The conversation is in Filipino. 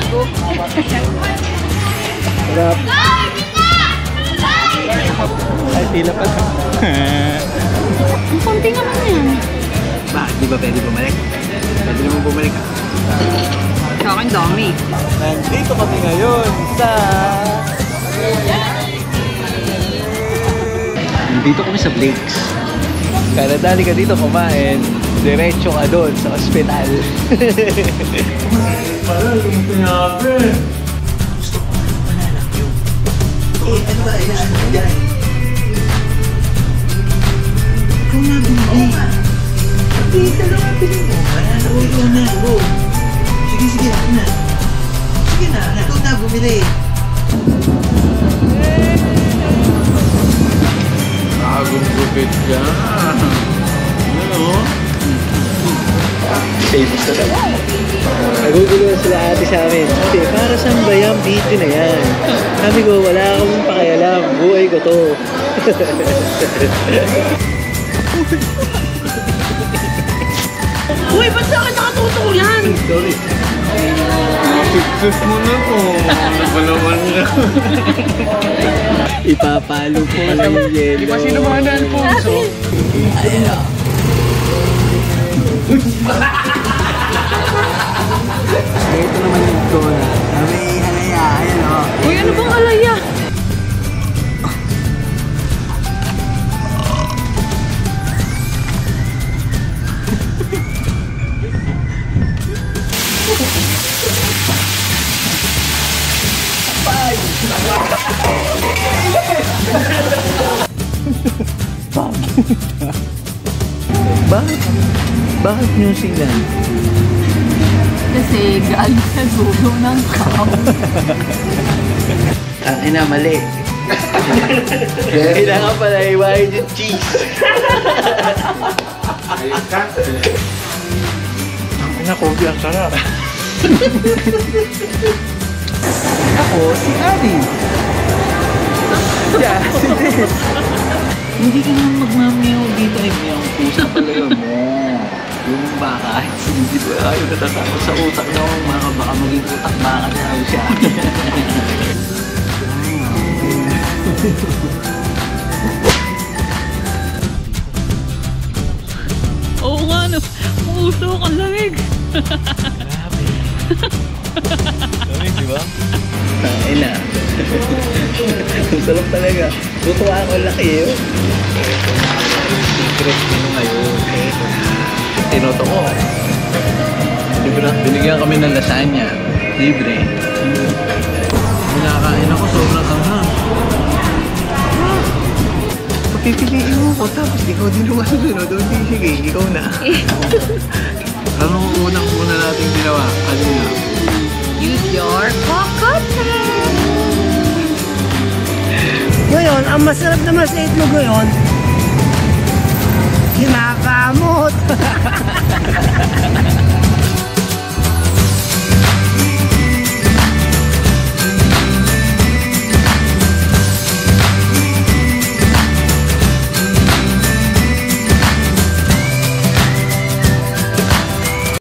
gago. Sarap. Ay, pila pa lang. Ang konti naman na yan. Bakit? Di ba pwede bumalik? Pwede naman bumalik ka. Sa akin dami. Nandito kami ngayon sa... Nandito kami sa Blake's. Kaya dali ka dito kumain, diretso ka doon sa ospital. Parang yung sinabi. Gusto ko manalang yun. Ano ba? Yan. Ikaw na bumili. Hindi, talaga piling mo. Ikaw na. Sige, ako na. Sige na, ikaw na bumili. Bagong gupit ka. Ano? Famous na daw. Nagugulo sila ate sa amin. Kasi para saan ba yung video na yan? Sabi ko, wala akong pakialam. Buhay ko to. Uy, ba't sa akin nakatuto yan? Sorry. Success mo na to. Nabalawan na. Ipapalo po ng yelo. Di ba sinumana ang puso? Ayan o. Ito naman yung tona. May halaya. Ayan o. Uy, ano bang alaya? Bakit New Zealand? Kasi galing sa dulo ng kao. Ang ina, mali. Kailangan pala iwain yung cheese. Ang ina, kobe ang sarap. Ako, si Abby. Yeah, si Des. Hindi ka naman magmamayaw dito ay mayroong pusa pala yun. Yung baka, hindi ko ayaw natatakot sa utak na ako. Baka maging utak baka na ako siya. Oo nga no, puso kang lamig. Grabe. Lamig, di ba? Ay na. Ang sarap talaga. Tutuwa ako laki yun. Secret menu ngayon. Tinoto ko. Binigyan kami ng lasagna. Libre. Minakain ako, sobrang anghang. Pagpipiliin mo ko, tapos ikaw din naman susunod. Sige, ikaw na. Anong unang-una nating ginawa? Kanina. Use your pocket. Ngayon, ang masarap naman sa itlog ngayon, kinakamot.